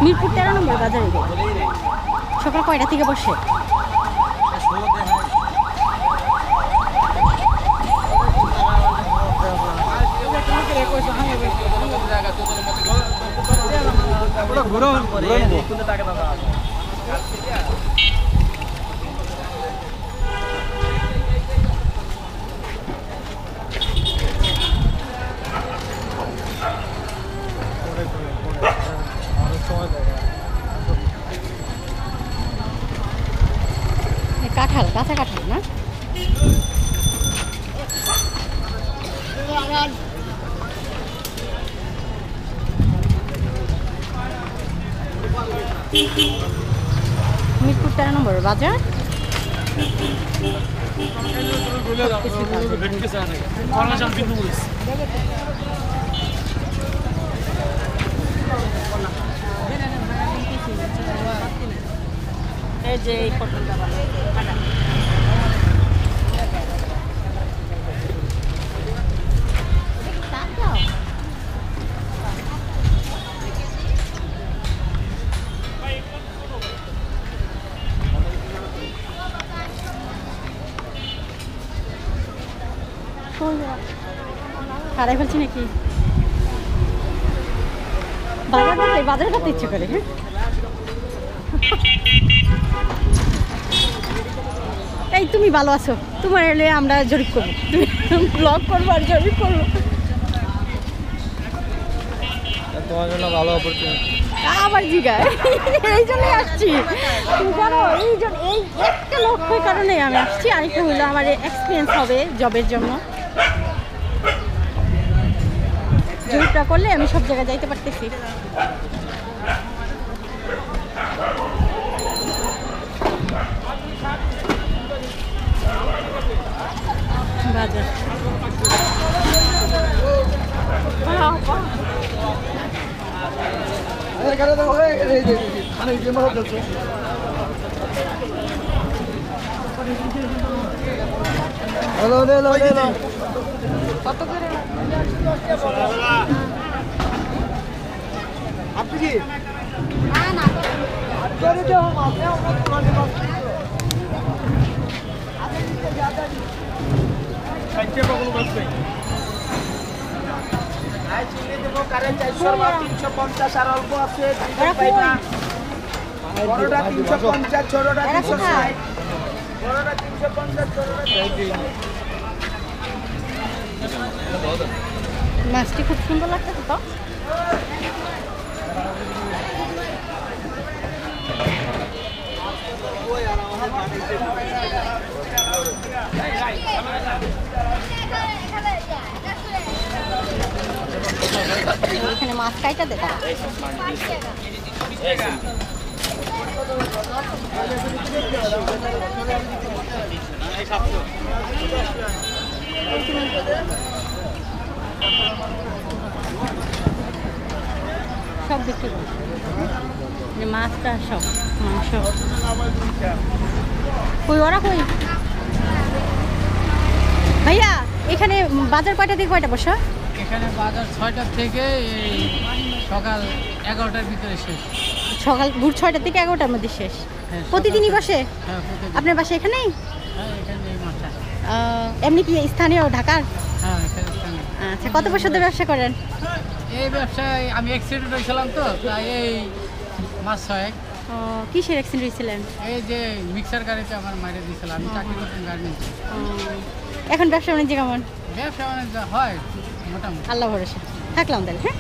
মিরপুর 13 নম্বর বাজারে সকাল কয়টা থেকে বসে? কাঁঠাল, কাঁচা কাঁঠাল না? মিরপুর 13 নম্বর বাজার। এই যে এই পটলটা ভালো হারাই ফেলছি নাকি? বাজার করতে ইচ্ছে করে। হ্যাঁ এই তুমি ভালো আছো, তোমার এলে আমরা জরিপ করবো, তুমি ব্লগ করবো আর জরিপ করবো। তোমার জন্য ভালো অপরচুনিটি। আবার জিগায় এই জন্যই আসছি জানো, এই একটা লক্ষ্যের কারণে আমি আসছি। আরেকটা হলো আমার এক্সপিরিয়েন্স হবে জবের জন্য। জবটা করলে আমি সব জায়গায় যাইতে পারতেছি। বাজার কত করে আপনি কি মাছটি খুব সুন্দর লাগতেছে তো। এখানে মাছ কাইটা দেয় সব বিক্রি করে মাছটা, সব মাংস। কই ওরা কই ভাইয়া? এখানে বাজার কয়টা থেকে কয়টা বসা? এখানে বাজার 6টা থেকে এই সকাল 11টার ভিতরে শেষ। সকাল ভোর 6টা থেকে 11টার মধ্যে শেষ। প্রতিদিনই বসে? হ্যাঁ প্রতিদিন। আপনার বাসা এখানেই? হ্যাঁ এখানে এই মাঠটা। এমনি কি স্থানীয় ঢাকার? হ্যাঁ এখানে স্থানীয়। আচ্ছা, কত বছর ধরে ব্যবসা করেন? এই ব্যবসায় আমি অ্যাক্সিডেন্ট হয়েছিলাম তো, তাই এই মাস 6। কিসের অ্যাক্সিডেন্ট হয়েছিলেন? এই যে মিক্সার গাড়িতে আমার মাইরে দিয়েছিল। আমি চাকরি করতাম গার্মেন্টসে। এখন ব্যবসা বাণিজ্য কেমন? ব্যবসা বাণিজ্য হয় মোটামুটি। আল্লাহ ভরসা, থাকলাম তাহলে। হ্যাঁ